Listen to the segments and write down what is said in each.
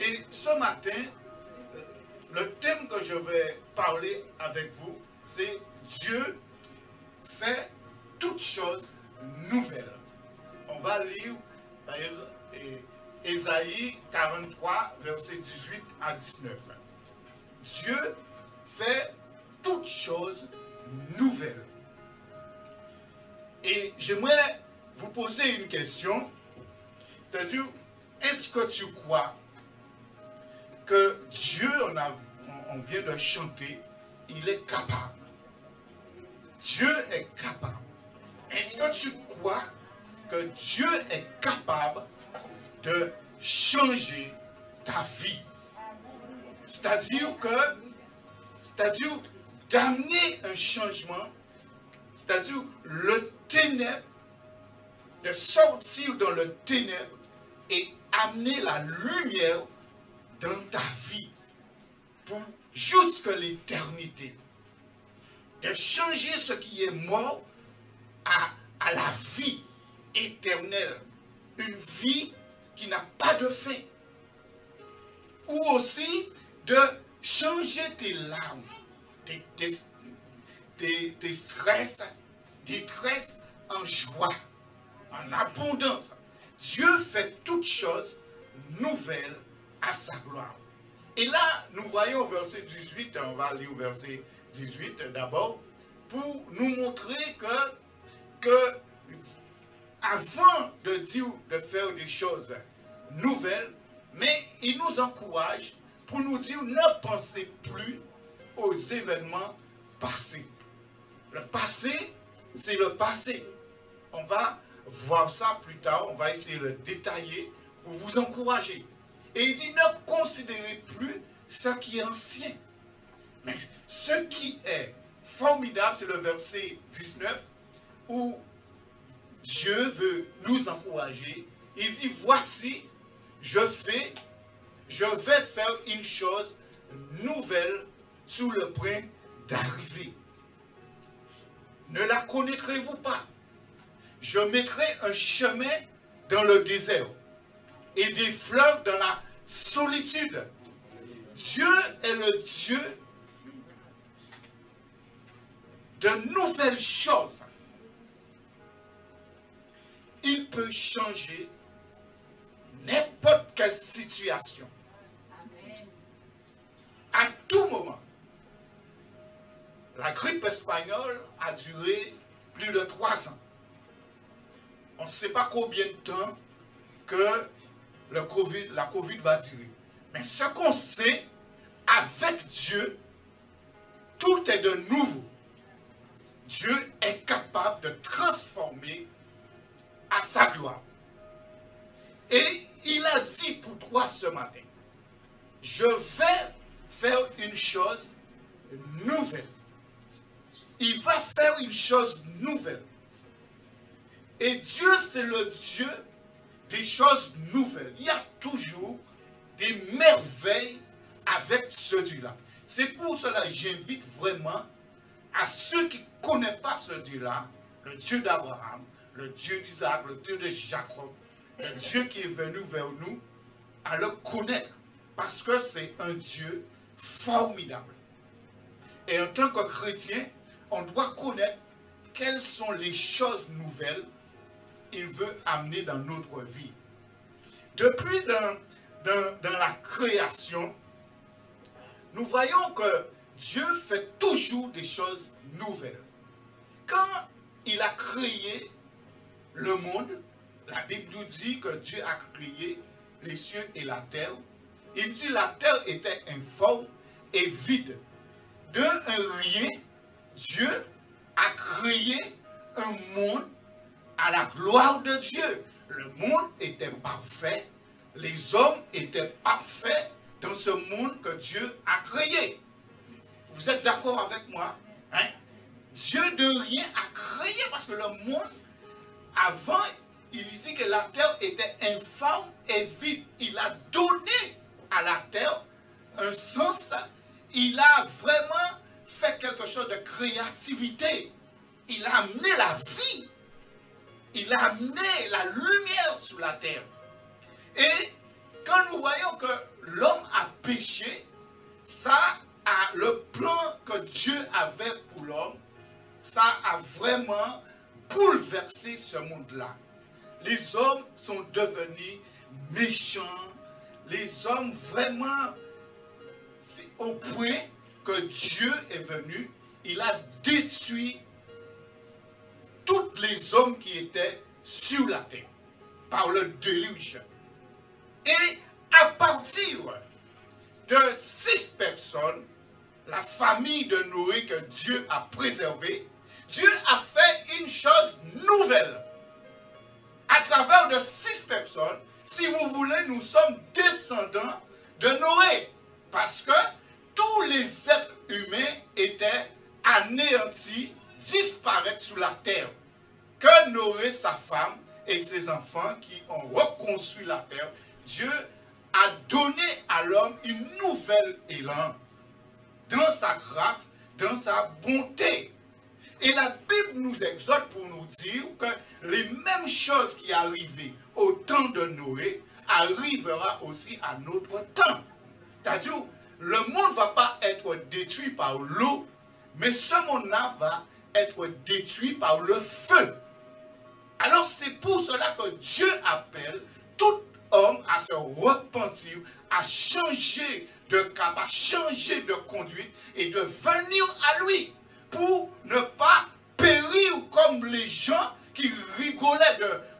Et ce matin, le thème que je vais parler avec vous, c'est Dieu fait toutes choses nouvelles. On va lire par exemple, Ésaïe 43, versets 18 à 19. Dieu fait toutes choses nouvelles. Et j'aimerais vous poser une question, c'est-à-dire, est-ce que tu crois que Dieu, on vient de chanter, il est capable. Dieu est capable. Est-ce que tu crois que Dieu est capable de changer ta vie? C'est-à-dire d'amener un changement, c'est-à-dire le ténèbre, de sortir dans le ténèbre et amener la lumière dans ta vie pour jusque l'éternité. De changer ce qui est mort à la vie éternelle. Une vie qui n'a pas de fin. Ou aussi de changer tes larmes, tes stress, détresse en joie, en abondance. Dieu fait toutes choses nouvelles à sa gloire. Et là, nous voyons au verset 18, on va aller au verset 18 d'abord, pour nous montrer que avant de dire de faire des choses nouvelles, mais il nous encourage pour nous dire ne pensez plus aux événements passés. Le passé, c'est le passé. On va voir ça plus tard, on va essayer de le détailler pour vous encourager. Et il dit ne considérez plus ce qui est ancien. Mais ce qui est formidable, c'est le verset 19 où Dieu veut nous encourager. Il dit voici, je vais faire une chose nouvelle sous le point d'arriver. Ne la connaîtrez-vous pas? Je mettrai un chemin dans le désert et des fleuves dans la solitude. Dieu est le Dieu de nouvelles choses. Il peut changer n'importe quelle situation. À tout moment. La grippe espagnole a duré plus de 3 ans. On ne sait pas combien de temps que la COVID va durer. Mais ce qu'on sait, avec Dieu, tout est de nouveau. Dieu est capable de transformer à sa gloire. Et il a dit pour toi ce matin, je vais faire une chose nouvelle. Il va faire une chose nouvelle. Et Dieu, c'est le Dieu des choses nouvelles. Il y a toujours des merveilles avec ce Dieu-là. C'est pour cela que j'invite vraiment à ceux qui ne connaissent pas ce Dieu-là, le Dieu d'Abraham, le Dieu d'Isaac, le Dieu de Jacob, le Dieu qui est venu vers nous, à le connaître. Parce que c'est un Dieu formidable. Et en tant que chrétien, on doit connaître quelles sont les choses nouvelles qu'il veut amener dans notre vie. Depuis dans la création, nous voyons que Dieu fait toujours des choses nouvelles. Quand il a créé le monde, la Bible nous dit que Dieu a créé les cieux et la terre. Il dit que la terre était informe et vide. D'un rien, Dieu a créé un monde à la gloire de Dieu. Le monde était parfait, les hommes étaient parfaits dans ce monde que Dieu a créé. Vous êtes d'accord avec moi? Hein? Dieu de rien a créé parce que le monde, avant, il dit que la terre était informe et vide. Il a donné à la terre un sens. Il a vraiment fait quelque chose de créativité. Il a amené la vie. Il a amené la lumière sur la terre. Et quand nous voyons que péché, ça a le plan que Dieu avait pour l'homme, ça a vraiment bouleversé ce monde-là. Les hommes sont devenus méchants, les hommes vraiment, c'est au point que Dieu est venu, il a détruit tous les hommes qui étaient sur la terre par le déluge. Et à partir de 6 personnes, la famille de Noé que Dieu a préservée, Dieu a fait une chose nouvelle. À travers de 6 personnes, si vous voulez, nous sommes descendants de Noé. Parce que tous les êtres humains étaient anéantis, disparaître sur la terre. Que Noé, sa femme et ses enfants qui ont reconstruit la terre, Dieu a donné à l'homme une nouvelle élan dans sa grâce, dans sa bonté. Et la Bible nous exhorte pour nous dire que les mêmes choses qui arrivaient au temps de Noé arrivera aussi à notre temps. C'est-à-dire, le monde ne va pas être détruit par l'eau, mais ce monde-là va être détruit par le feu. Alors c'est pour cela que Dieu appelle tout homme à se repentir, à changer de cap, à changer de conduite et de venir à lui pour ne pas périr comme les gens qui rigolaient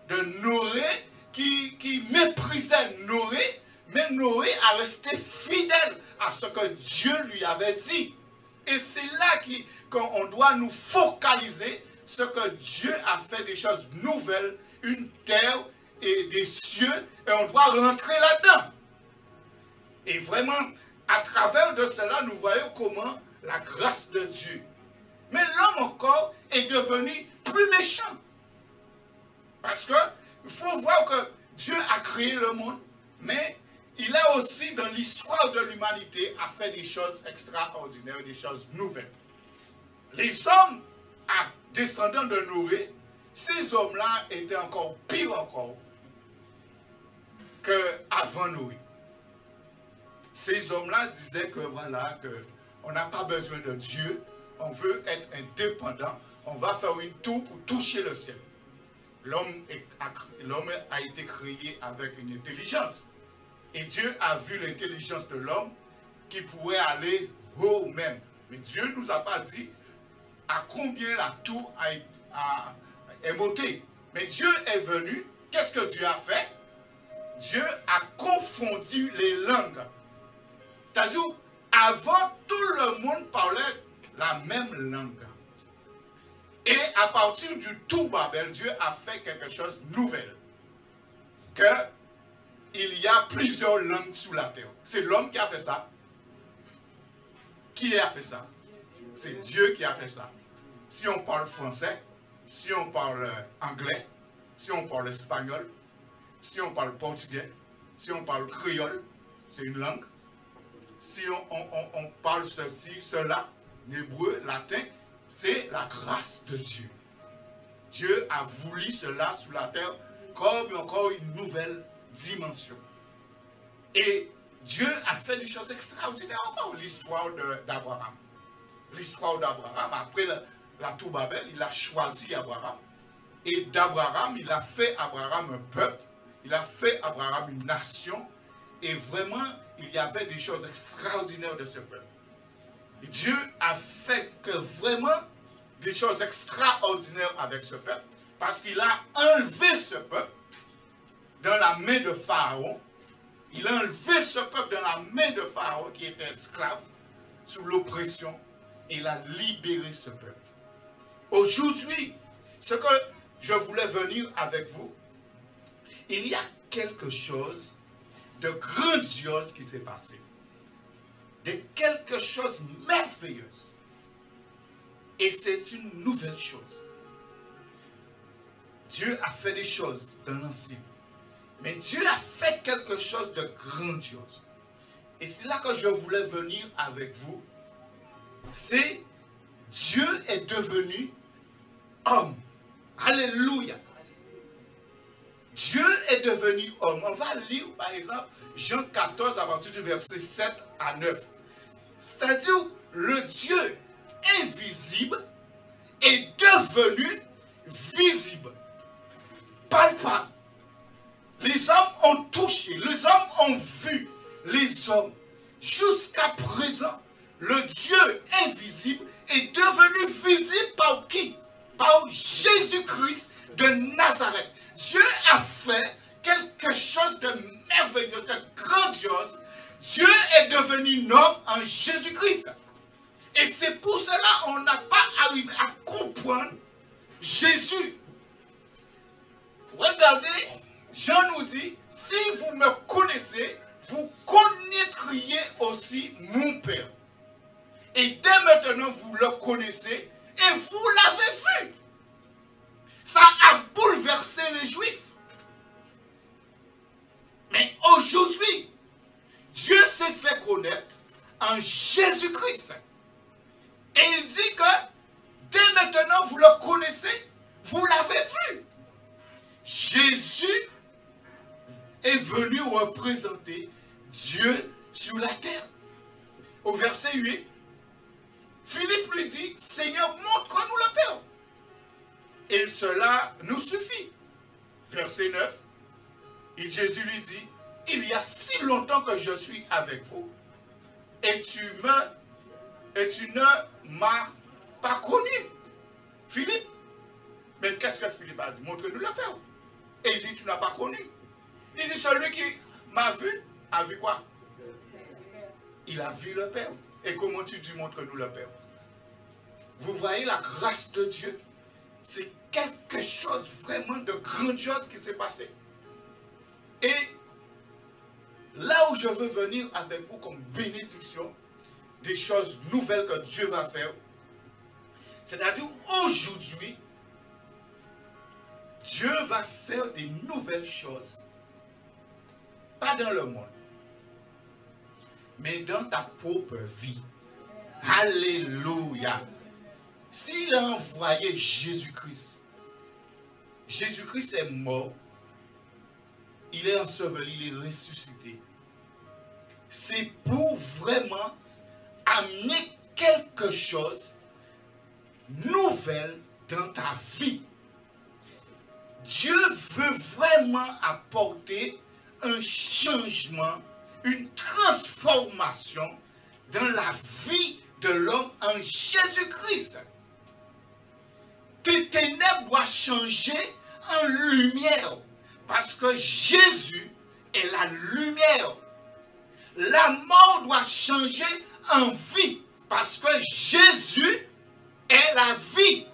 de Noé, qui méprisaient Noé, mais Noé a resté fidèle à ce que Dieu lui avait dit. Et c'est là qu'on doit nous focaliser ce que Dieu a fait des choses nouvelles, une terre et des cieux, et on doit rentrer là-dedans. Et vraiment, à travers de cela, nous voyons comment la grâce de Dieu. Mais l'homme encore est devenu plus méchant. Parce que il faut voir que Dieu a créé le monde, mais il a aussi, dans l'histoire de l'humanité, a fait des choses extraordinaires, des choses nouvelles. Les hommes descendants de Noé, ces hommes-là étaient encore pires encore qu'avant Noé. Ces hommes-là disaient que voilà, on n'a pas besoin de Dieu, on veut être indépendant, on va faire une tour pour toucher le ciel. L'homme a été créé avec une intelligence. Et Dieu a vu l'intelligence de l'homme qui pourrait aller haut même. Mais Dieu ne nous a pas dit à combien la tour est montée. Mais Dieu est venu. Qu'est-ce que Dieu a fait? Dieu a confondu les langues. C'est-à-dire, avant, tout le monde parlait la même langue. Et à partir du tout Babel, Dieu a fait quelque chose de nouvel. Il y a plusieurs langues sous la terre. C'est l'homme qui a fait ça. Qui a fait ça? C'est Dieu qui a fait ça. Si on parle français, si on parle anglais, si on parle espagnol, si on parle portugais, si on parle créole, c'est une langue. Si on parle ceci, cela, l'hébreu, latin, c'est la grâce de Dieu. Dieu a voulu cela sous la terre comme encore une nouvelle dimension. Et Dieu a fait des choses extraordinaires encore. L'histoire d'Abraham. L'histoire d'Abraham, après la tour Babel, il a choisi Abraham. Et d'Abraham, il a fait Abraham un peuple. Il a fait Abraham une nation. Et vraiment, il y avait des choses extraordinaires de ce peuple. Et Dieu a fait que vraiment des choses extraordinaires avec ce peuple. Parce qu'il a enlevé ce peuple dans la main de Pharaon. Il a enlevé ce peuple dans la main de Pharaon qui était esclave, sous l'oppression. Et il a libéré ce peuple. Aujourd'hui, ce que je voulais venir avec vous, il y a quelque chose de grandiose qui s'est passé. De quelque chose de merveilleux. Et c'est une nouvelle chose. Dieu a fait des choses dans l'ancien. Mais Dieu a fait quelque chose de grandiose. Et c'est là que je voulais venir avec vous. C'est Dieu est devenu homme. Alléluia. Dieu est devenu homme. On va lire par exemple Jean 14 à partir du verset 7 à 9. C'est-à-dire le Dieu invisible est devenu visible, palpable. Les hommes ont touché, les hommes ont vu les hommes. Jusqu'à présent, le Dieu invisible est devenu visible par qui? Par Jésus-Christ de Nazareth. Dieu a fait quelque chose de merveilleux, de grandiose. Dieu est devenu homme en Jésus-Christ. Et c'est pour cela qu'on n'a pas arrivé à comprendre Jésus. Regardez, Jean nous dit, si vous me connaissez, vous connaîtriez aussi mon Père. Et dès maintenant, vous le connaissez et vous l'avez vu. Ça a bouleversé les Juifs. Mais aujourd'hui, Dieu s'est fait connaître en Jésus-Christ. Et il dit que dès maintenant, vous le connaissez, vous l'avez vu. Jésus est venu représenter Dieu sur la terre. Au verset 8, Philippe lui dit, Seigneur, montre-nous le Père. Et cela nous suffit. Verset 9, et Jésus lui dit, il y a si longtemps que je suis avec vous, et tu ne m'as pas connu. Philippe, mais qu'est-ce que Philippe a dit? Montre-nous le Père. Et il dit, tu n'as pas connu. Il dit, celui qui m'a vu, a vu quoi? Il a vu le Père. Et comment tu dis, montre-nous le Père? Vous voyez la grâce de Dieu? C'est quelque chose vraiment de grandiose qui s'est passé. Et là où je veux venir avec vous comme bénédiction, des choses nouvelles que Dieu va faire, c'est-à-dire aujourd'hui, Dieu va faire des nouvelles choses. Pas dans le monde, mais dans ta propre vie. Alléluia. S'il a envoyé Jésus-Christ, Jésus-Christ est mort, il est enseveli, il est ressuscité. C'est pour vraiment amener quelque chose nouvelle dans ta vie. Dieu veut vraiment apporter un changement, une transformation dans la vie de l'homme en Jésus-Christ. Tes ténèbres doivent changer en lumière parce que Jésus est la lumière. La mort doit changer en vie parce que Jésus est la vie.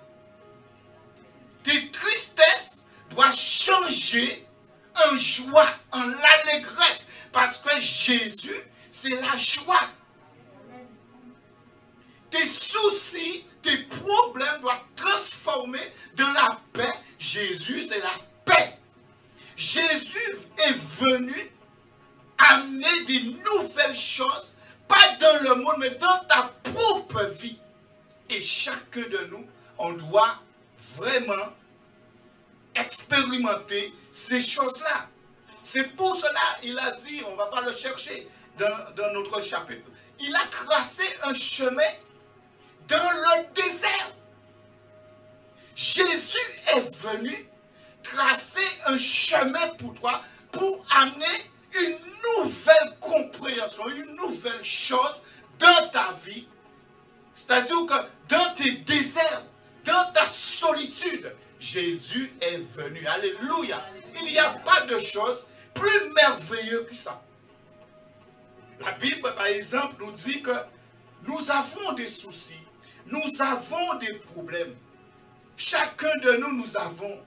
Tes tristesses doivent changer en joie, en l'allégresse, parce que Jésus, c'est la joie. Tes soucis, tes problèmes doivent transformer dans la paix. Jésus, c'est la paix. Jésus est venu amener des nouvelles choses, pas dans le monde, mais dans ta propre vie. Et chacun de nous, on doit vraiment expérimenter ces choses-là. C'est pour cela, il a dit, on ne va pas le chercher dans notre chapitre, il a tracé un chemin dans le désert. Jésus est venu tracer un chemin pour toi, pour amener une nouvelle compréhension, une nouvelle chose dans ta vie. C'est-à-dire que dans tes déserts, dans ta solitude, Jésus est venu. Alléluia. Il n'y a pas de chose plus merveilleuse que ça. La Bible, par exemple, nous dit que nous avons des soucis, nous avons des problèmes. Chacun de nous, nous avons.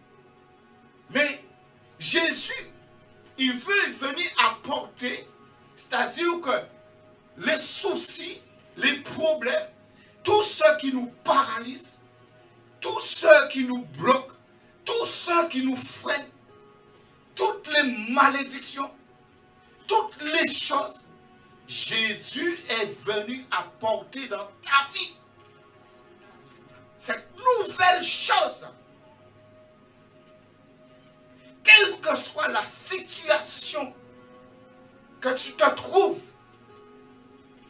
Mais Jésus, il veut venir apporter, c'est-à-dire que les soucis, les problèmes, tout ce qui nous paralyse, tout ce qui nous bloque, tout ce qui nous freine, toutes les malédictions, toutes les choses, Jésus est venu apporter dans ta vie. Cette nouvelle chose. quelle que soit la situation que tu te trouves,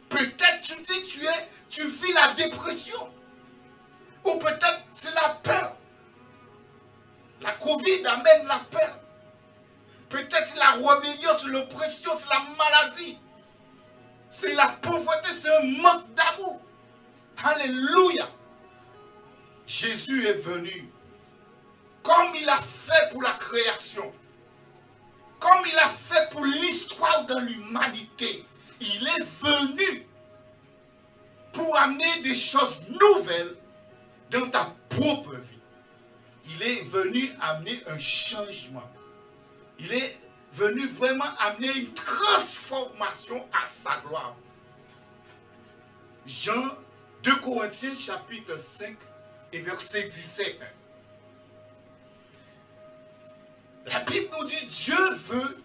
peut-être tu dis tu vis la dépression, ou peut-être c'est la peur. La Covid amène la peur. Peut-être c'est la rébellion, c'est l'oppression, c'est la maladie. C'est la pauvreté, c'est un manque d'amour. Alléluia. Jésus est venu comme il a fait pour la création, comme il a fait pour l'histoire de l'humanité. Il est venu pour amener des choses nouvelles dans ta propre vie. Il est venu amener un changement. Il est venu vraiment amener une transformation à sa gloire. Jean 2 Corinthiens chapitre 5 et verset 17. La Bible nous dit, Dieu veut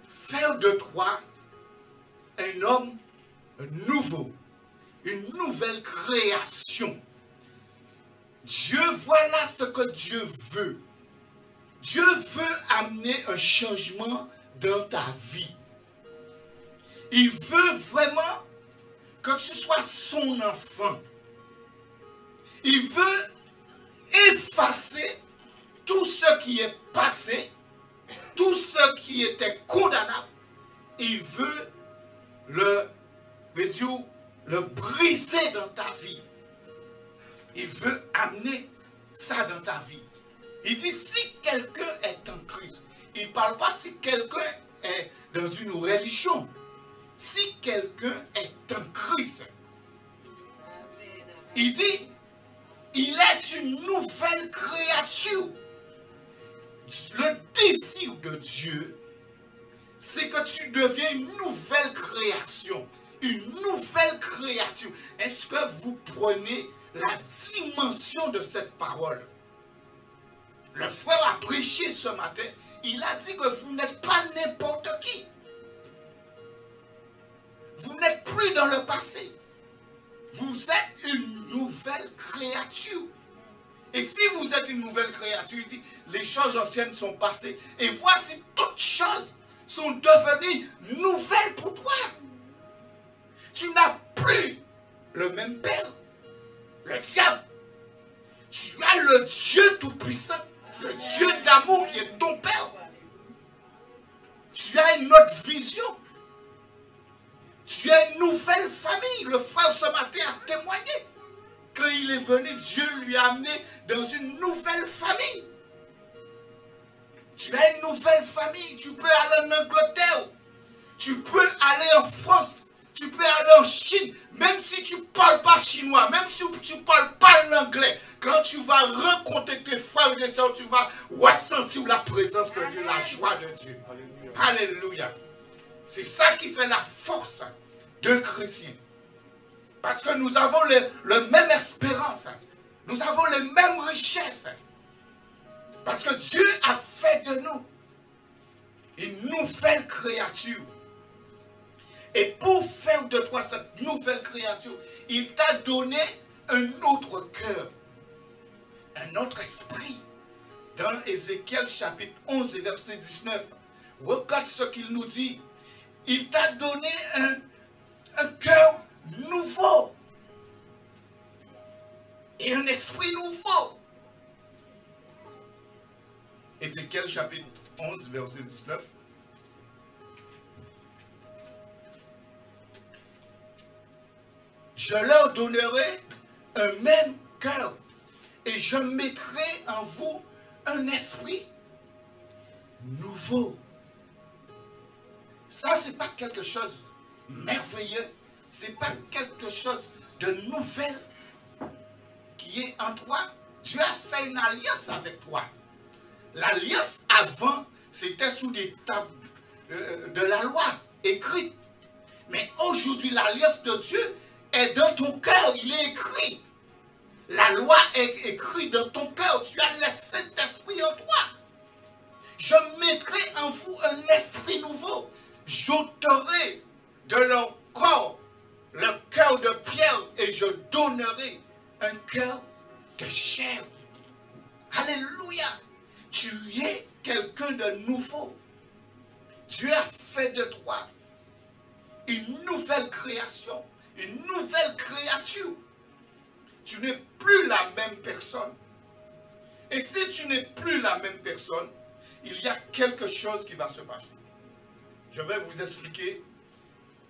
faire de toi un homme nouveau, une nouvelle création. Dieu, voilà ce que Dieu veut. Dieu veut amener un changement dans ta vie. Il veut vraiment que tu sois son enfant. Il veut effacer tout ce qui est passé, tout ce qui était condamnable. Il veut le briser dans ta vie. Il veut amener ça dans ta vie. Il dit, si quelqu'un est en Christ, il ne parle pas si quelqu'un est dans une religion. Si quelqu'un est en Christ, il dit, il est une nouvelle créature. Le désir de Dieu, c'est que tu deviens une nouvelle création, une nouvelle créature. Est-ce que vous prenez la dimension de cette parole? Le frère a prêché ce matin, il a dit que vous n'êtes pas n'importe qui. Vous n'êtes plus dans le passé. Vous êtes une nouvelle créature. Et si vous êtes une nouvelle créature, il dit, les choses anciennes sont passées. Et voici, toutes choses sont devenues nouvelles pour toi. Tu n'as plus le même père, le diable. Tu as le Dieu Tout-Puissant, le Dieu d'amour qui est ton Père. Tu as une autre vision. Tu as une nouvelle famille. Le frère ce matin a témoigné. Quand il est venu, Dieu lui a amené dans une nouvelle famille. Tu as une nouvelle famille. Tu peux aller en Angleterre. Tu peux aller en France. Tu peux aller en Chine. Même si tu ne parles pas chinois. Même si tu ne parles pas l'anglais. Quand tu vas rencontrer tes frères et tes soeurs, tu vas ressentir la présence de Dieu, la joie de Dieu. Alléluia. Alléluia. C'est ça qui fait la force d'un chrétien. Parce que nous avons la même espérance. Nous avons les mêmes richesses. Parce que Dieu a fait de nous une nouvelle créature. Et pour faire de toi cette nouvelle créature, il t'a donné un autre cœur, un autre esprit. Dans Ézéchiel chapitre 11 et verset 19, regarde ce qu'il nous dit. Il t'a donné un cœur nouveau et un esprit nouveau. Ézéchiel chapitre 11 verset 19. Je leur donnerai un même cœur et je mettrai en vous un esprit nouveau. Ça, ce n'est pas quelque chose de merveilleux. Ce n'est pas quelque chose de nouvel qui est en toi. Dieu a fait une alliance avec toi. L'alliance avant, c'était sous des tables de la loi écrite. Mais aujourd'hui, l'alliance de Dieu est dans ton cœur. Il est écrit. La loi est écrite dans ton cœur. Tu as le Saint-Esprit en toi. Je mettrai en vous un esprit nouveau. J'ôterai de leur corps le cœur de pierre et je donnerai un cœur de chair. Alléluia. tu es quelqu'un de nouveau. Dieu a fait de toi une nouvelle création, une nouvelle créature. Tu n'es plus la même personne. Et si tu n'es plus la même personne, il y a quelque chose qui va se passer. Je vais vous expliquer.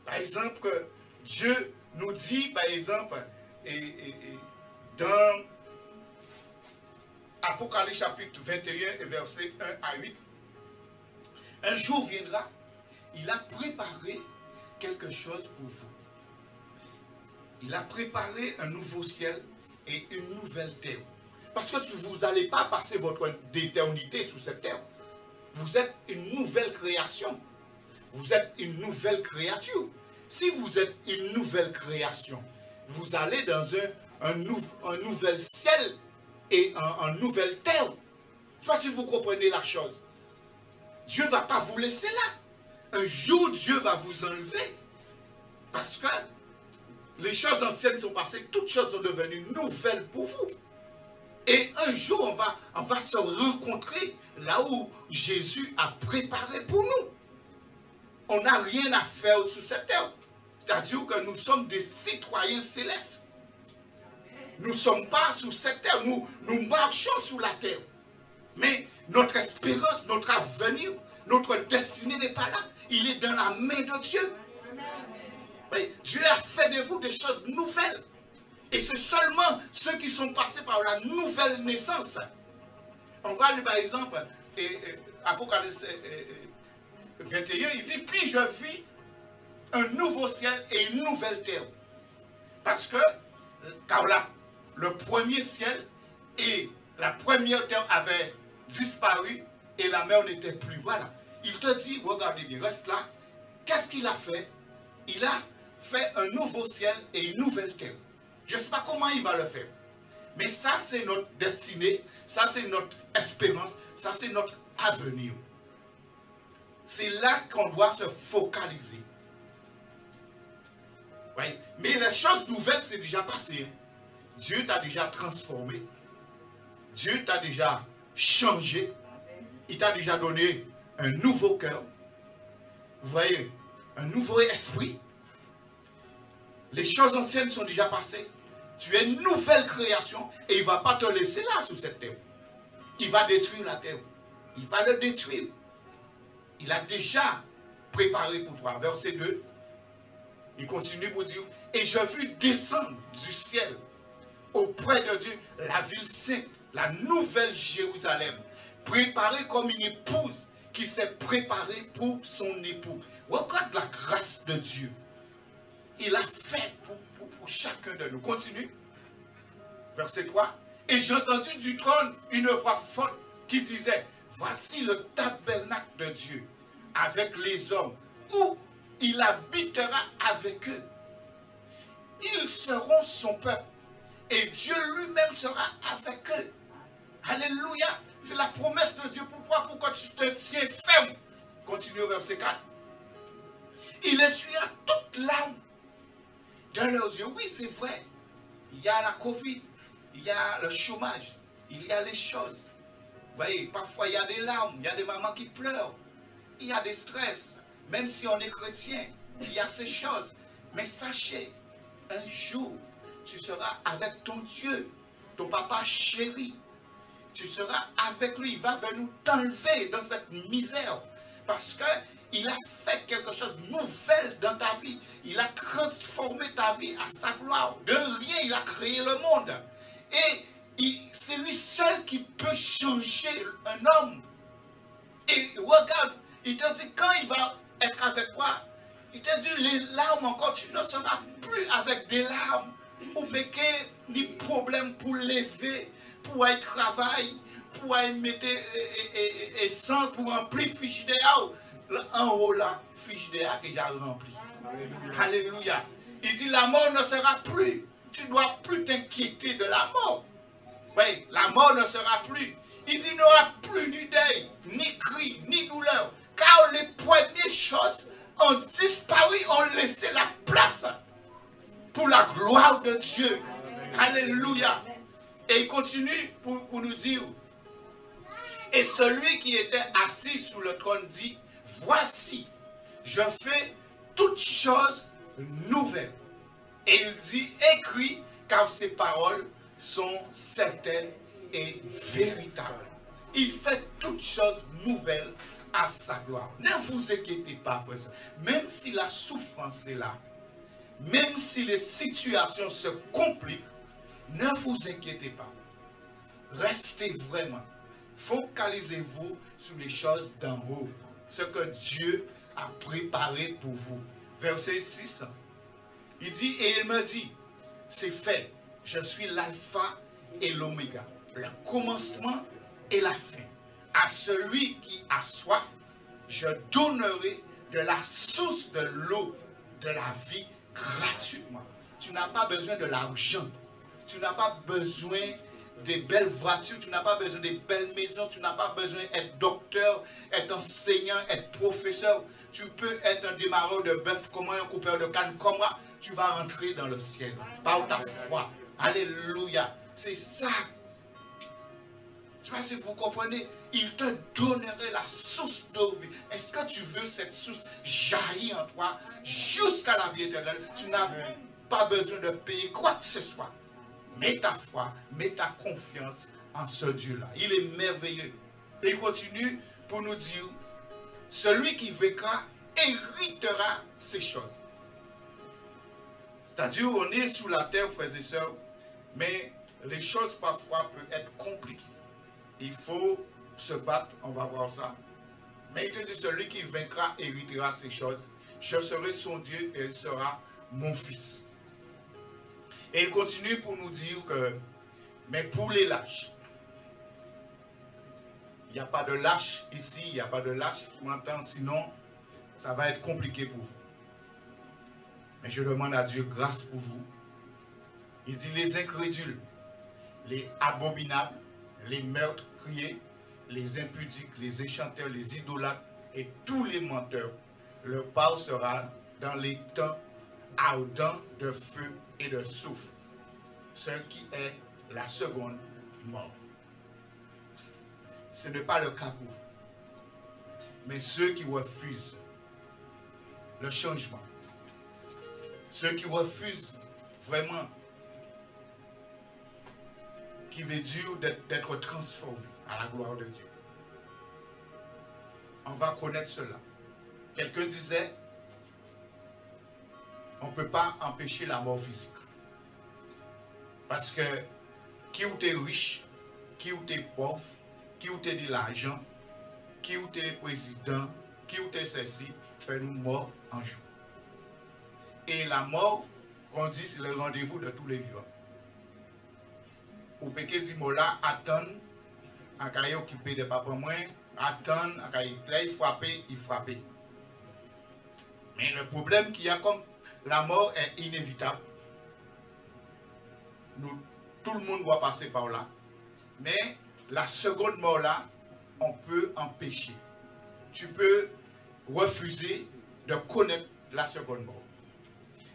Par exemple, que Dieu nous dit, par exemple, dans Apocalypse chapitre 21 et verset 1 à 8, un jour viendra, il a préparé quelque chose pour vous. Il a préparé un nouveau ciel et une nouvelle terre. Parce que vous n'allez pas passer votre éternité sous cette terre. Vous êtes une nouvelle création. Vous êtes une nouvelle créature. Si vous êtes une nouvelle création, vous allez dans un nouvel ciel et une nouvelle terre. Je ne sais pas si vous comprenez la chose. Dieu ne va pas vous laisser là. Un jour, Dieu va vous enlever. Parce que les choses anciennes sont passées, toutes choses sont devenues nouvelles pour vous. Et un jour, on va se rencontrer là où Jésus a préparé pour nous. On n'a rien à faire sur cette terre. C'est-à-dire que nous sommes des citoyens célestes. Nous ne sommes pas sur cette terre, nous marchons sur la terre. Mais notre espérance, notre avenir, notre destinée n'est pas là. Il est dans la main de Dieu. Oui, Dieu a fait de vous des choses nouvelles. Et c'est seulement ceux qui sont passés par la nouvelle naissance. On va lire par exemple, Apocalypse 21, il dit, puis je vis un nouveau ciel et une nouvelle terre. Parce que, car là, le premier ciel et la première terre avaient disparu et la mer n'était plus. Voilà. Il te dit, regardez bien, reste là. Qu'est-ce qu'il a fait? Il a fait un nouveau ciel et une nouvelle terre. Je ne sais pas comment il va le faire. Mais ça, c'est notre destinée. Ça, c'est notre espérance. Ça, c'est notre avenir. C'est là qu'on doit se focaliser. Oui. Mais les choses nouvelles, c'est déjà passé. Dieu t'a déjà transformé. Dieu t'a déjà changé. Il t'a déjà donné un nouveau cœur. Vous voyez, un nouveau esprit. Les choses anciennes sont déjà passées. Tu es une nouvelle création et il ne va pas te laisser là sur cette terre. Il va détruire la terre. Il va le détruire. Il a déjà préparé pour toi. Verset 2, il continue pour dire, et je vis descendre du ciel auprès de Dieu la ville sainte, la nouvelle Jérusalem, préparée comme une épouse qui s'est préparée pour son époux. Regarde la grâce de Dieu. Il a fait pour chacun de nous. Continue. Verset 3. Et j'ai entendu du trône une voix forte qui disait, voici le tabernacle de Dieu avec les hommes, où il habitera avec eux. Ils seront son peuple et Dieu lui-même sera avec eux. Alléluia. C'est la promesse de Dieu pour toi, pour que tu te tiens ferme. Continue au verset 4. Il essuiera toute larme de leurs yeux. Oui, c'est vrai. Il y a la Covid, il y a le chômage, il y a les choses. Vous voyez, parfois il y a des larmes, il y a des mamans qui pleurent, il y a des stress. Même si on est chrétien, il y a ces choses. Mais sachez, un jour, tu seras avec ton Dieu, ton papa chéri. Tu seras avec lui, il va venir t'enlever dans cette misère. Parce qu'il a fait quelque chose de nouvel dans ta vie. Il a transformé ta vie à sa gloire. De rien, il a créé le monde. Et c'est lui seul qui peut changer un homme. Et regarde, il te dit, quand il va être avec toi, il te dit, les larmes encore, tu ne seras plus avec des larmes. Ou ni problème pour lever, pour aller travailler, pour aller mettre essence, pour remplir frigidaire. En haut là, frigidaire déjà rempli. Alléluia. Il dit, la mort ne sera plus. Tu ne dois plus t'inquiéter de la mort. Oui, la mort ne sera plus. Il dit, il n'y aura plus ni deuil, ni cri, ni douleur. Car les premières choses ont disparu, ont laissé la place pour la gloire de Dieu. Alléluia. Et il continue pour nous dire, Et celui qui était assis sur le trône dit, voici, je fais toutes choses nouvelles. Et il dit, écris, car ces paroles sont certaines et véritables. Il fait toutes choses nouvelles à sa gloire. Ne vous inquiétez pas, frère. Même si la souffrance est là, même si les situations se compliquent, ne vous inquiétez pas. Restez vraiment. Focalisez-vous sur les choses d'en haut. Ce que Dieu a préparé pour vous. Verset 6. Il dit, et il me dit, c'est fait. Je suis l'alpha et l'oméga. Le commencement et la fin. À celui qui a soif, je donnerai de la source de l'eau de la vie gratuitement. Tu n'as pas besoin de l'argent. Tu n'as pas besoin des belles voitures. Tu n'as pas besoin des belles maisons. Tu n'as pas besoin d'être docteur, être enseignant, être professeur. Tu peux être un démarreur de bœuf comme moi, un coupeur de canne comme moi. Tu vas entrer dans le ciel par ta foi. Alléluia. C'est ça. Je ne sais pas si vous comprenez. Il te donnerait la source d'eau vie. Est-ce que tu veux cette source jaillir en toi jusqu'à la vie éternelle? Tu n'as pas besoin de payer quoi que ce soit. Mets ta foi, mets ta confiance en ce Dieu-là. Il est merveilleux. Et il continue pour nous dire, celui qui vaincra héritera ces choses. C'est-à-dire, on est sous la terre, frères et sœurs, mais les choses parfois peuvent être compliquées. Il faut se battre, on va voir ça. Mais il te dit, celui qui vaincra héritera ces choses. Je serai son Dieu et il sera mon fils. Et il continue pour nous dire que, mais pour les lâches, il n'y a pas de lâche ici, il n'y a pas de lâche qui m'entend, sinon ça va être compliqué pour vous. Mais je demande à Dieu grâce pour vous. Il dit les incrédules, les abominables, les meurtriers, les impudiques, les échanteurs, les idolâtres et tous les menteurs. Leur part sera dans les temps ardents de feu et de soufre, ce qui est la seconde mort. Ce n'est pas le cas pour vous. Mais ceux qui refusent le changement, ceux qui refusent vraiment, qui veut dire d'être transformés à la gloire de Dieu, on va connaître cela. Quelqu'un disait, on ne peut pas empêcher la mort physique. Parce que qui ou t'es riche, qui ou t'es pauvre, qui ou t'es de l'argent, qui ou t'es président, qui ou t'es ceci, fait nous mort un jour. Et la mort, qu'on dit, c'est le rendez-vous de tous les vivants. Ou péché dit, là, attendre, à cahier occupé de papa moins, attendre, à cahier là, il frappe. Mais le problème qu'il y a, comme la mort est inévitable, tout le monde doit passer par là. Mais la seconde mort là, on peut empêcher. Tu peux refuser de connaître la seconde mort.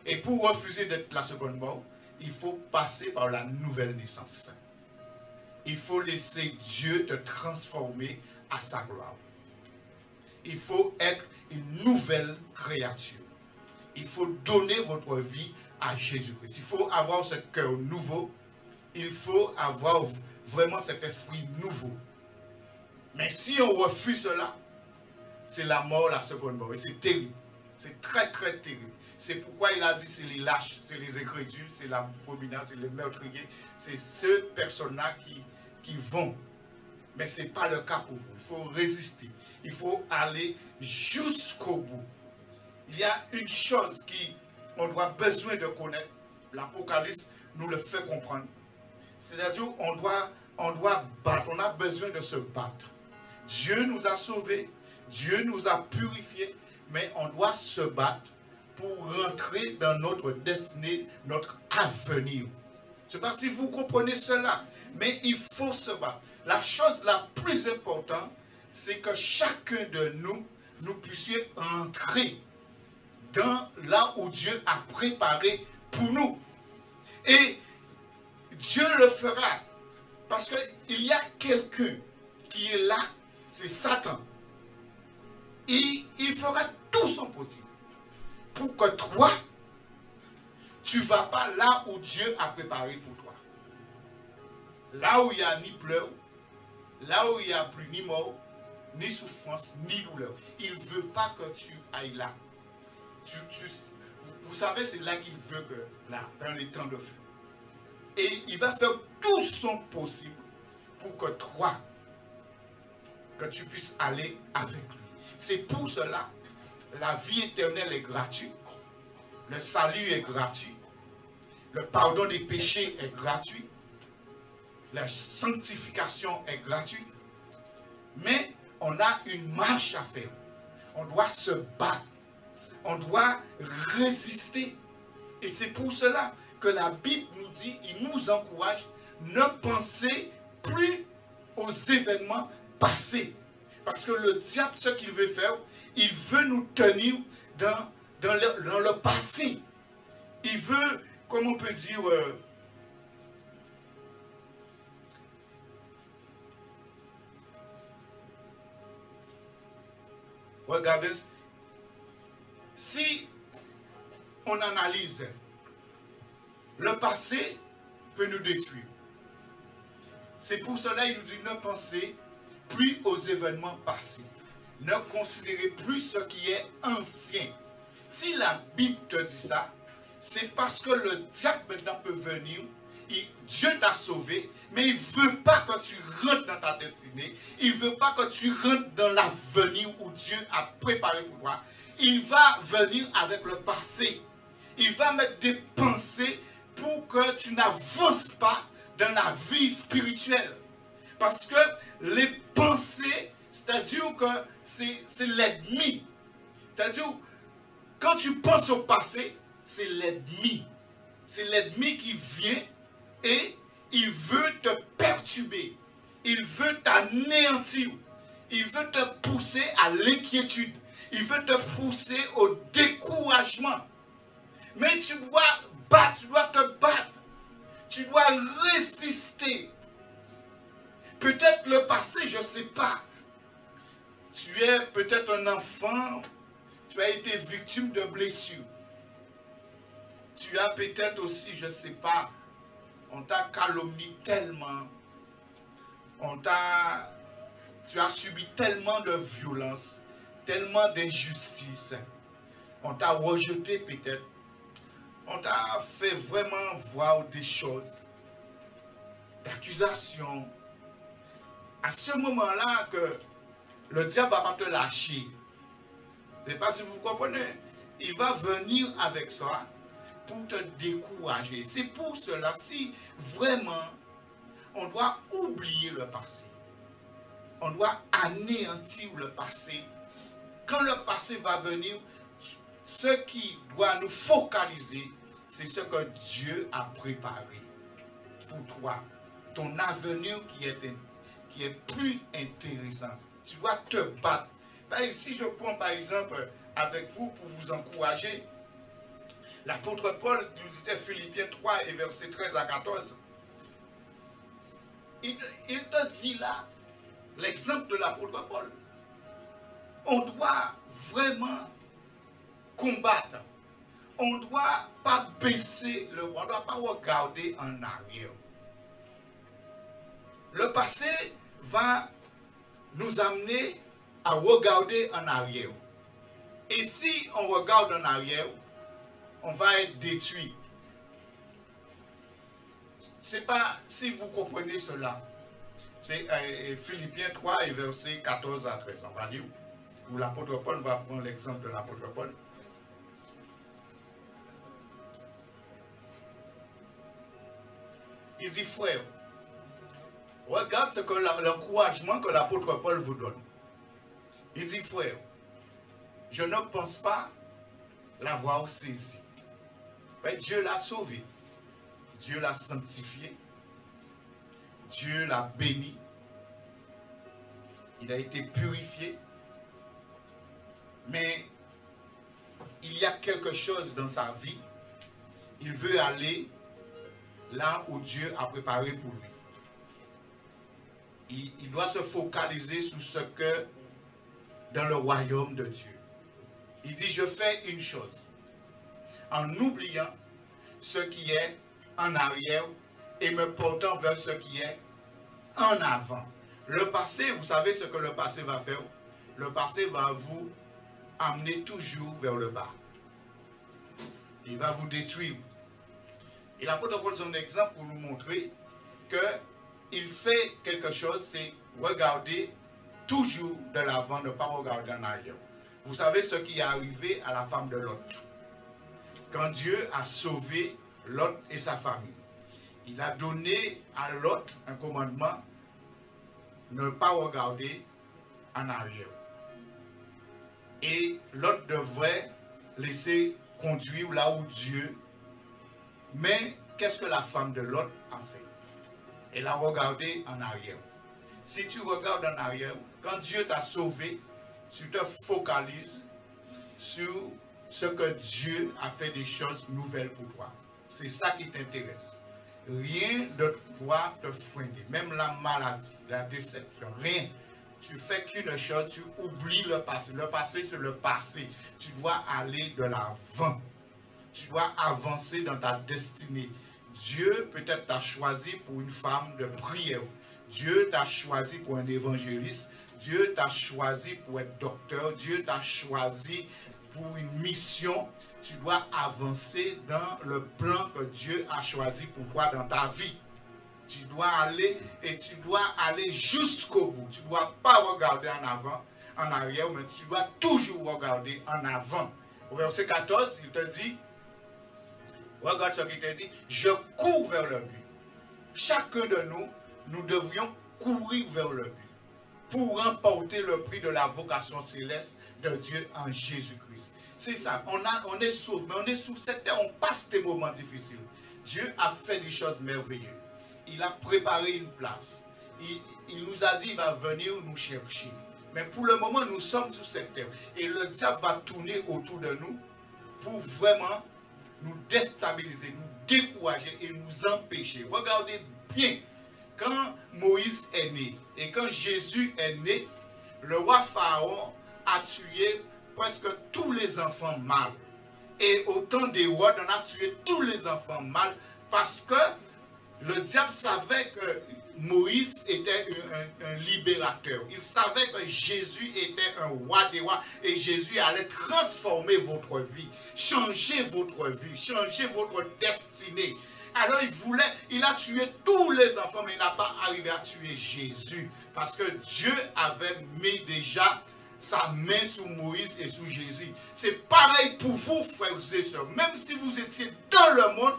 Et pour refuser d'être la seconde mort, il faut passer par la nouvelle naissance. Il faut laisser Dieu te transformer à sa gloire. Il faut être une nouvelle créature. Il faut donner votre vie à Jésus-Christ. Il faut avoir ce cœur nouveau. Il faut avoir vraiment cet esprit nouveau. Mais si on refuse cela, c'est la mort, la seconde mort. Et c'est terrible. C'est très, très terrible. C'est pourquoi il a dit c'est les lâches, c'est les incrédules, c'est l'abominable, c'est les meurtriers. C'est ces personnes-là qui vont. Mais ce n'est pas le cas pour vous. Il faut résister. Il faut aller jusqu'au bout. Il y a une chose qu'on doit besoin de connaître. L'Apocalypse nous le fait comprendre. C'est-à-dire qu'on doit battre. On a besoin de se battre. Dieu nous a sauvés. Dieu nous a purifiés. Mais on doit se battre pour rentrer dans notre destinée, notre avenir. Je ne sais pas si vous comprenez cela. Mais il faut se battre. La chose la plus importante, c'est que chacun de nous puissions entrer dans là où Dieu a préparé pour nous. Et Dieu le fera. Parce qu'il y a quelqu'un qui est là, c'est Satan. Et il fera tout son possible pour que toi, tu ne vas pas là où Dieu a préparé pour toi. Là où il n'y a ni pleurs, là où il n'y a plus ni mort, ni souffrance, ni douleur. Il ne veut pas que tu ailles là. Vous savez, c'est là qu'il veut que, là, dans les temps de feu. Et il va faire tout son possible pour que toi, que tu puisses aller avec lui. C'est pour cela, la vie éternelle est gratuite, le salut est gratuit, le pardon des péchés est gratuit, la sanctification est gratuite, mais on a une marche à faire. On doit se battre, on doit résister. Et c'est pour cela que la Bible nous dit, il nous encourage, ne pensez plus aux événements passés. Parce que le diable, ce qu'il veut faire, il veut nous tenir dans le passé. Il veut, comment on peut dire, regardez, si on analyse, le passé peut nous détruire. C'est pour cela qu'il nous dit ne pensez plus aux événements passés. Ne considérez plus ce qui est ancien. Si la Bible te dit ça, c'est parce que le diable maintenant peut venir. Dieu t'a sauvé, mais il ne veut pas que tu rentres dans ta destinée. Il ne veut pas que tu rentres dans l'avenir où Dieu a préparé pour toi. Il va venir avec le passé. Il va mettre des pensées pour que tu n'avances pas dans la vie spirituelle. Parce que les pensées, c'est-à-dire que c'est l'ennemi. C'est-à-dire, quand tu penses au passé, c'est l'ennemi. C'est l'ennemi qui vient et il veut te perturber. Il veut t'anéantir. Il veut te pousser à l'inquiétude. Il veut te pousser au découragement. Mais tu dois battre, tu dois te battre. Tu dois résister. Peut-être le passé, je ne sais pas. Tu es peut-être un enfant, tu as été victime de blessures. Tu as peut-être aussi, je ne sais pas, on t'a calomnié tellement. Tu as subi tellement de violence, tellement d'injustice. On t'a rejeté peut-être. On t'a fait vraiment voir des choses, d'accusations. À ce moment-là que le diable va pas te lâcher. Je ne sais pas si vous comprenez. Il va venir avec ça pour te décourager. C'est pour cela, si vraiment on doit oublier le passé, on doit anéantir le passé. Quand le passé va venir, ce qui doit nous focaliser, c'est ce que Dieu a préparé pour toi. Ton avenir qui est plus intéressant. Tu dois te battre. Si je prends par exemple avec vous pour vous encourager, l'apôtre Paul nous disait Philippiens 3 et versets 13 à 14. Il te dit là, l'exemple de l'apôtre Paul. On doit vraiment combattre. On ne doit pas baisser le bras, on ne doit pas regarder en arrière. Le passé va nous amener à regarder en arrière. Et si on regarde en arrière, on va être détruit. C'est pas, si vous comprenez cela, c'est Philippiens 3 et versets 14 à 13. On va lire où l'apôtre Paul va prendre l'exemple de l'apôtre Paul. Il dit, frère, regarde ce que l'encouragement que l'apôtre Paul vous donne. Il dit, frère, je ne pense pas l'avoir saisi. Mais Dieu l'a sauvé. Dieu l'a sanctifié. Dieu l'a béni. Il a été purifié. Mais il y a quelque chose dans sa vie. Il veut aller là où Dieu a préparé pour lui. il doit se focaliser sur ce que dans le royaume de Dieu. Il dit, je fais une chose, en oubliant ce qui est en arrière et me portant vers ce qui est en avant. Le passé, vous savez ce que le passé va faire? Le passé va vous amener toujours vers le bas. Il va vous détruire. Et l'apôtre Paul son exemple pour nous montrer qu'il fait quelque chose, c'est regarder toujours de l'avant, ne pas regarder en arrière. Vous savez ce qui est arrivé à la femme de Lot. Quand Dieu a sauvé Lot et sa famille, il a donné à Lot un commandement, ne pas regarder en arrière. Et Lot devrait laisser conduire là où Dieu. Mais qu'est-ce que la femme de Lot a fait? Elle a regardé en arrière. Si tu regardes en arrière, quand Dieu t'a sauvé, tu te focalises sur ce que Dieu a fait des choses nouvelles pour toi. C'est ça qui t'intéresse. Rien de toi te freiner. Même la maladie, la déception, rien. Tu fais qu'une chose, tu oublies le passé. Le passé, c'est le passé. Tu dois aller de l'avant. Tu dois avancer dans ta destinée. Dieu peut-être t'a choisi pour une femme de prière. Dieu t'a choisi pour un évangéliste. Dieu t'a choisi pour être docteur. Dieu t'a choisi pour une mission. Tu dois avancer dans le plan que Dieu a choisi pour toi dans ta vie. Tu dois aller et tu dois aller jusqu'au bout. Tu ne dois pas regarder en avant, en arrière, mais tu dois toujours regarder en avant. Au verset 14, il te dit, regarde ce qu'il te dit, je cours vers le but. Chacun de nous, nous devions courir vers le but pour remporter le prix de la vocation céleste de Dieu en Jésus-Christ. C'est ça, on est sauvé, mais on est sous cette terre, on passe des moments difficiles. Dieu a fait des choses merveilleuses. Il a préparé une place. Il nous a dit qu'il va venir nous chercher. Mais pour le moment, nous sommes sur cette terre. Et le diable va tourner autour de nous pour vraiment nous déstabiliser, nous décourager et nous empêcher. Regardez bien, quand Moïse est né et quand Jésus est né, le roi Pharaon a tué presque tous les enfants mâles. Et au temps d'Hérode, on a tué tous les enfants mâles parce que le diable savait que Moïse était un libérateur. Il savait que Jésus était un roi des rois et Jésus allait transformer votre vie, changer votre vie, changer votre destinée. Alors il a tué tous les enfants, mais il n'a pas arrivé à tuer Jésus parce que Dieu avait mis déjà sa main sur Moïse et sur Jésus. C'est pareil pour vous, frères et sœurs. Même si vous étiez dans le monde,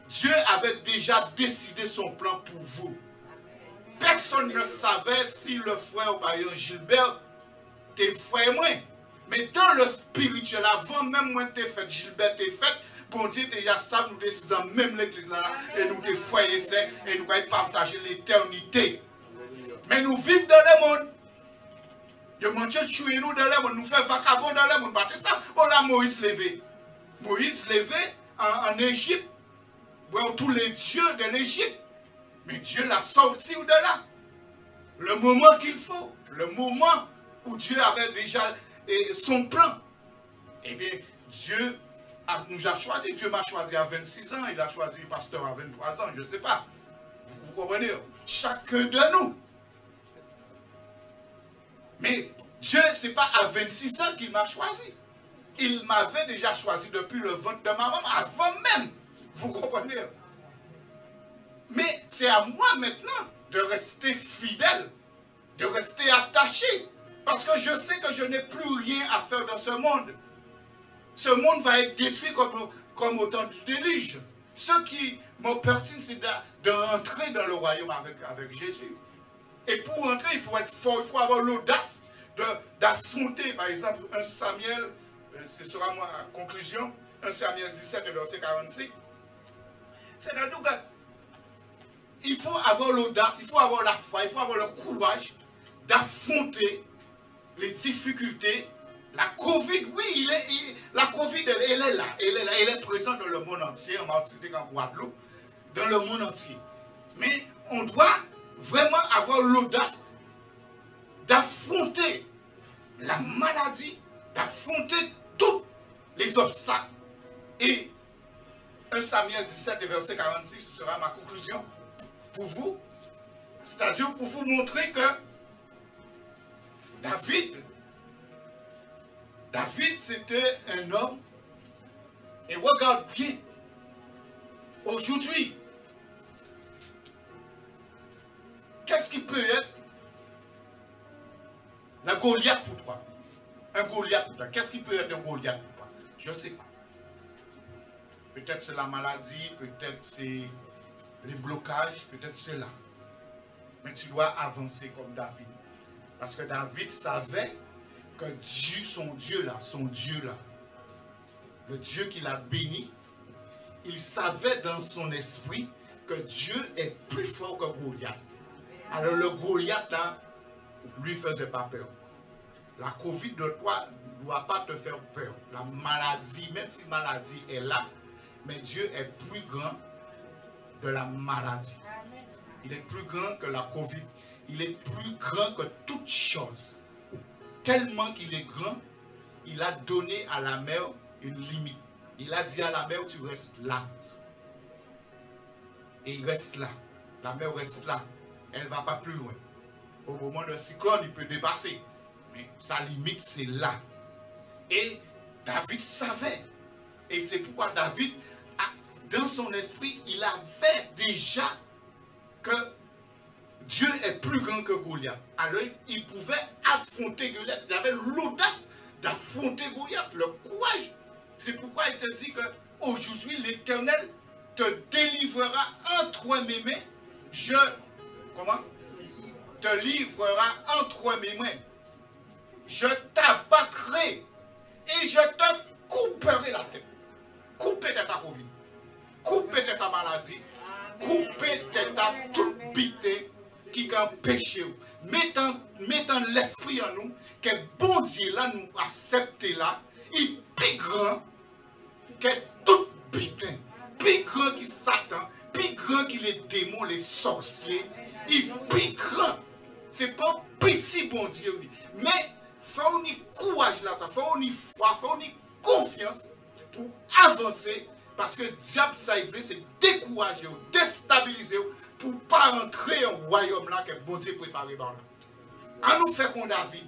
Dieu avait déjà décidé son plan pour vous. Personne ne savait si le frère, par exemple, Gilbert, t'es frère moi. Mais dans le spirituel, avant même moi t'es fait, Gilbert t'es fait, bon Dieu déjà ça, nous décidons même l'église là, et nous t'es frères et sœurs, et nous allons partager l'éternité. Mais nous vivons dans le monde. Dieu m'a tué nous dans le monde, nous faisons vacabond dans le monde. C'est ça, on a Moïse levé. Moïse levé en Égypte. Tous les dieux de l'Égypte. Mais Dieu l'a sorti de là. Le moment qu'il faut. Le moment où Dieu avait déjà son plan. Eh bien, Dieu nous a choisi. Dieu m'a choisi à 26 ans. Il a choisi le pasteur à 23 ans. Je ne sais pas. Vous comprenez? Chacun de nous. Mais Dieu, ce n'est pas à 26 ans qu'il m'a choisi. Il m'avait déjà choisi depuis le ventre de ma maman. Avant même. Vous comprenez? Mais c'est à moi maintenant de rester fidèle, de rester attaché. Parce que je sais que je n'ai plus rien à faire dans ce monde. Ce monde va être détruit comme au temps du déluge. Ce qui m'opportune, c'est de rentrer dans le royaume avec Jésus. Et pour rentrer, il faut être fort, il faut avoir l'audace d'affronter, par exemple, 1 Samuel, ce sera ma conclusion, 1 Samuel 17, verset 46. C'est-à-dire qu'il faut avoir l'audace, il faut avoir la foi, il faut avoir le courage d'affronter les difficultés. La Covid, oui, la Covid, elle est là, elle est présente dans le monde entier, en Martinique, en Guadeloupe, dans le monde entier. Mais on doit vraiment avoir l'audace d'affronter la maladie, d'affronter tous les obstacles. Et 1 Samuel 17 et verset 46 sera ma conclusion pour vous. C'est-à-dire pour vous montrer que David c'était un homme. Et regarde bien, aujourd'hui, qu'est-ce qui peut être la Goliath pour toi? Un Goliath pour toi. Qu'est-ce qui peut être un Goliath pour toi? Je ne sais pas. Peut-être c'est la maladie, peut-être c'est les blocages, peut-être c'est là. Mais tu dois avancer comme David. Parce que David savait que Dieu, son Dieu là, le Dieu qui l'a béni, il savait dans son esprit que Dieu est plus fort que Goliath. Alors le Goliath là, lui faisait pas peur. La Covid de toi ne doit pas te faire peur. La maladie, même si la maladie est là, mais Dieu est plus grand de la maladie. Il est plus grand que la Covid. Il est plus grand que toute chose. Tellement qu'il est grand, il a donné à la mer une limite. Il a dit à la mer, tu restes là. Et il reste là. La mer reste là. Elle ne va pas plus loin. Au moment d'un cyclone, il peut dépasser. Mais sa limite, c'est là. Et David savait. Et c'est pourquoi David, dans son esprit, il avait déjà que Dieu est plus grand que Goliath. Alors, il pouvait affronter Goliath. Il avait l'audace d'affronter Goliath, le courage. C'est pourquoi il te dit qu'aujourd'hui, l'Éternel te délivrera entre mes mains. Te livrera entre mes mains. Je t'abattrai et je te couperai la tête. Couper ta Covid. Couper ta maladie. Couper ta toute bité qui a péché. Mettant l'esprit en nous, que bon Dieu là nous accepte là, il est plus grand que tout bité. Plus grand que Satan, plus grand que les démons, les sorciers. Il est plus grand. C'est pas petit bon Dieu. Mais il faut un courage là, il faut une foi, il faut une confiance pour avancer. Parce que le diable, ça veut, c'est décourager, déstabiliser pour ne pas entrer au royaume là que bon Dieu préparé par là. On nous fait comme David.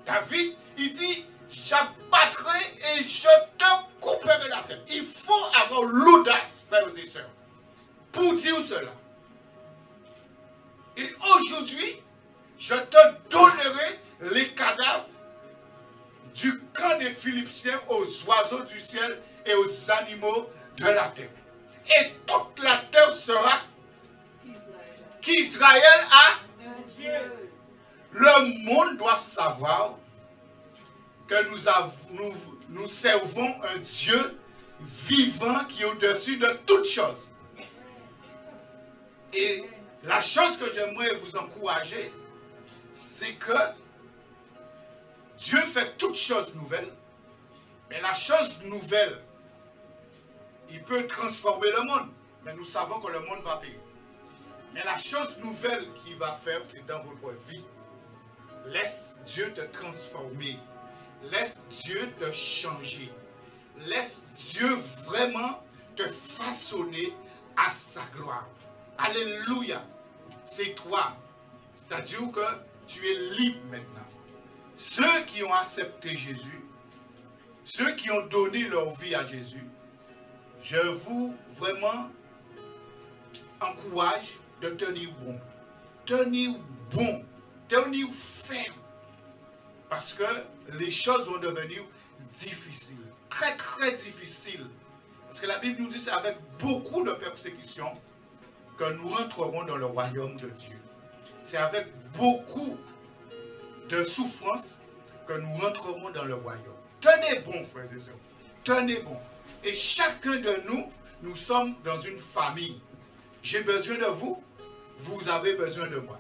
David, il dit, j'abattrai et je te couperai la tête. Il faut avoir l'audace, frères et sœurs, pour dire cela. Et aujourd'hui, je te donnerai les cadavres du camp des Philistins aux oiseaux du ciel et aux animaux de la terre. Et toute la terre sera qu'Israël a. Le monde doit savoir que nous servons un Dieu vivant qui est au-dessus de toutes choses. Et la chose que j'aimerais vous encourager, c'est que Dieu fait toutes choses nouvelles, mais la chose nouvelle, il peut transformer le monde, mais nous savons que le monde va payer. Mais la chose nouvelle qu'il va faire, c'est dans votre vie. Laisse Dieu te transformer. Laisse Dieu te changer. Laisse Dieu vraiment te façonner à sa gloire. Alléluia. C'est toi. C'est-à-dire que tu es libre maintenant. Ceux qui ont accepté Jésus, ceux qui ont donné leur vie à Jésus, je vous vraiment encourage de tenir bon. Tenir bon. Tenir ferme. Parce que les choses vont devenir difficiles. Très, très difficiles. Parce que la Bible nous dit que c'est avec beaucoup de persécutions que nous rentrerons dans le royaume de Dieu. C'est avec beaucoup de souffrances que nous rentrerons dans le royaume. Tenez bon, frères et sœurs. Tenez bon. Et chacun de nous, nous sommes dans une famille. J'ai besoin de vous, vous avez besoin de moi.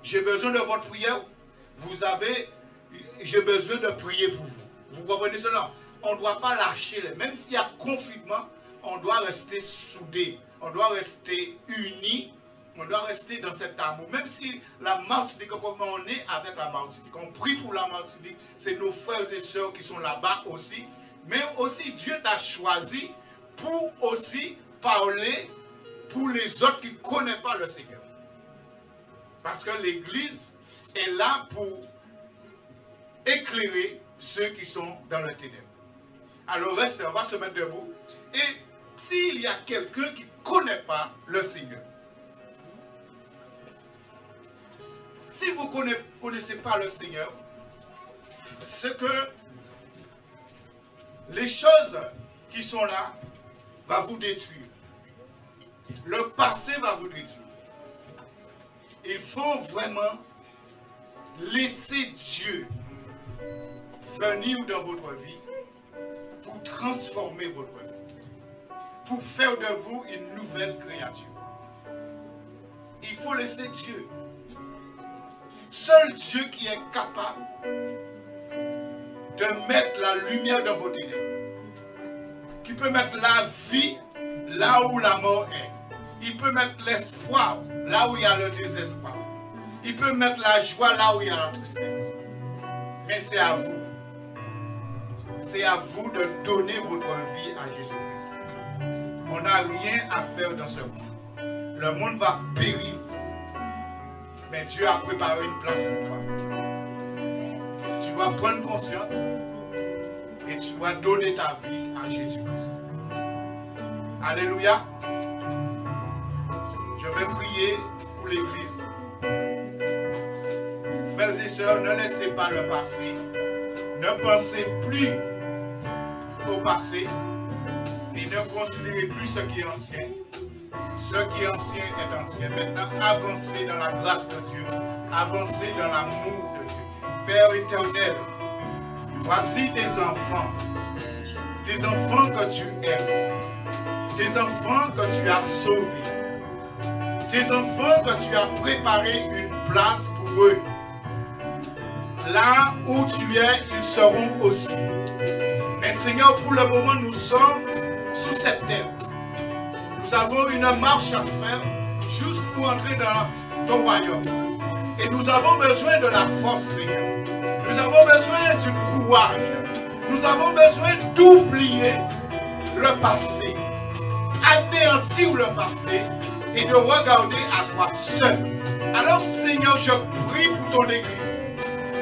J'ai besoin de votre prière, j'ai besoin de prier pour vous. Vous comprenez cela? On ne doit pas lâcher, même s'il y a confinement, on doit rester soudés, on doit rester unis On doit rester dans cet amour. Même si la Martinique, comme on est avec la Martinique, on prie pour la Martinique, c'est nos frères et sœurs qui sont là-bas aussi. Mais aussi, Dieu t'a choisi pour aussi parler pour les autres qui ne connaissent pas le Seigneur. Parce que l'Église est là pour éclairer ceux qui sont dans le ténèbre. Alors reste, on va se mettre debout. Et s'il y a quelqu'un qui ne connaît pas le Seigneur, si vous ne connaissez pas le Seigneur, c'est que les choses qui sont là vont vous détruire. Le passé va vous détruire. Il faut vraiment laisser Dieu venir dans votre vie pour transformer votre vie, pour faire de vous une nouvelle créature. Il faut laisser Dieu. Seul Dieu qui est capable de mettre la lumière dans vos ténèbres, qui peut mettre la vie là où la mort est. Il peut mettre l'espoir là où il y a le désespoir. Il peut mettre la joie là où il y a la tristesse. Mais c'est à vous. C'est à vous de donner votre vie à Jésus-Christ. On n'a rien à faire dans ce monde. Le monde va périr. Mais Dieu a préparé une place pour toi. Tu dois prendre conscience et tu dois donner ta vie à Jésus-Christ. Alléluia. Je vais prier pour l'Église. Frères et sœurs, ne laissez pas le passé. Ne pensez plus au passé et ne considérez plus ce qui est ancien. Ce qui est ancien est ancien. Maintenant, avancez dans la grâce de Dieu. Avancez dans l'amour de Dieu. Père éternel, voici tes enfants. Tes enfants que tu aimes. Tes enfants que tu as sauvés. Tes enfants que tu as préparé une place pour eux. Là où tu es, ils seront aussi. Mais Seigneur, pour le moment, nous sommes sous cette terre. Nous avons une marche à faire juste pour entrer dans ton royaume. Et nous avons besoin de la force, Seigneur. Nous avons besoin du courage. Nous avons besoin d'oublier le passé. Anéantir le passé et de regarder à toi seul. Alors, Seigneur, je prie pour ton Église.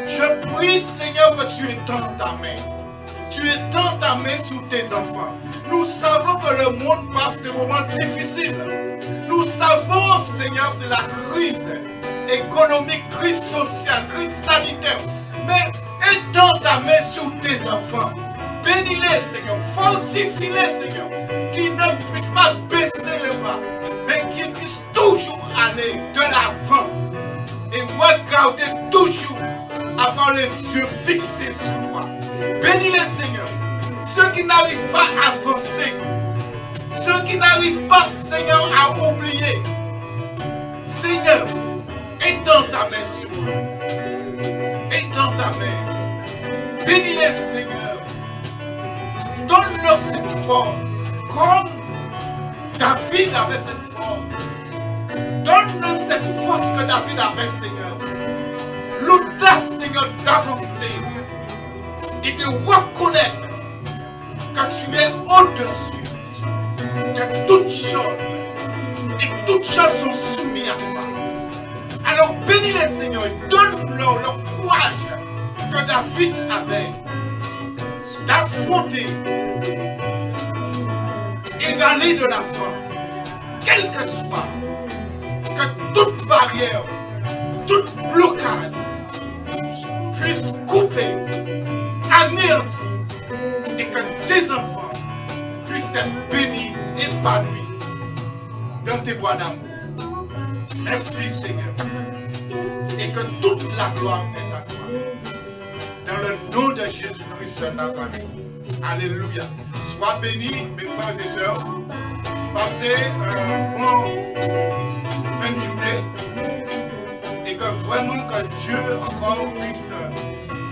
Je prie, Seigneur, que tu étends ta main. Tu étends ta main sur tes enfants. Nous savons que le monde passe des moments difficiles. Nous savons, Seigneur, c'est la crise économique, crise sociale, crise sanitaire. Mais étends ta main sur tes enfants. Bénis-les, Seigneur. Fortifie-les, Seigneur. Qu'ils ne puissent pas baisser les bras, mais qu'ils puissent toujours aller de l'avant et regarder toujours avoir les yeux fixés sur toi. Bénis-les, Seigneur. Ceux qui n'arrivent pas à avancer, ceux qui n'arrivent pas, Seigneur, à oublier. Seigneur, étends ta main sur eux. Étends ta main. Bénis-les, Seigneur. Donne-leur cette force. Comme David avait cette force. Donne-nous cette force que David avait, Seigneur. L'audace, Seigneur, d'avancer et de reconnaître que tu es au-dessus de toutes choses et toutes choses sont soumises à toi. Alors bénis-les, Seigneur, et donne-leur le courage que David avait d'affronter et d'aller de l'avant, quel que soit, que toute barrière, tout blocage puisse couper, anéantir, et que tes enfants puissent être bénis, épanouis dans tes bois d'amour. Merci, Seigneur, et que toute la gloire est à toi. Dans le nom de Jésus-Christ de Nazareth. Alléluia. Sois béni, mes frères et sœurs. Passez un bon fin de journée. Et que vraiment que Dieu encore puisse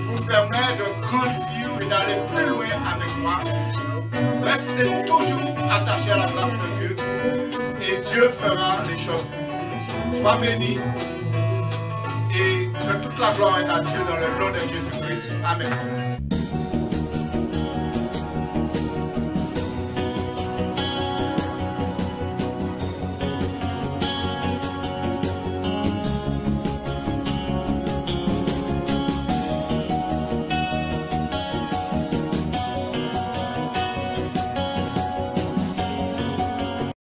vous permettre de grandir et d'aller plus loin avec moi. Restez toujours attachés à la grâce de Dieu. Et Dieu fera les choses pour vous. Sois béni et que toute la gloire est à Dieu dans le nom de Jésus-Christ. Amen.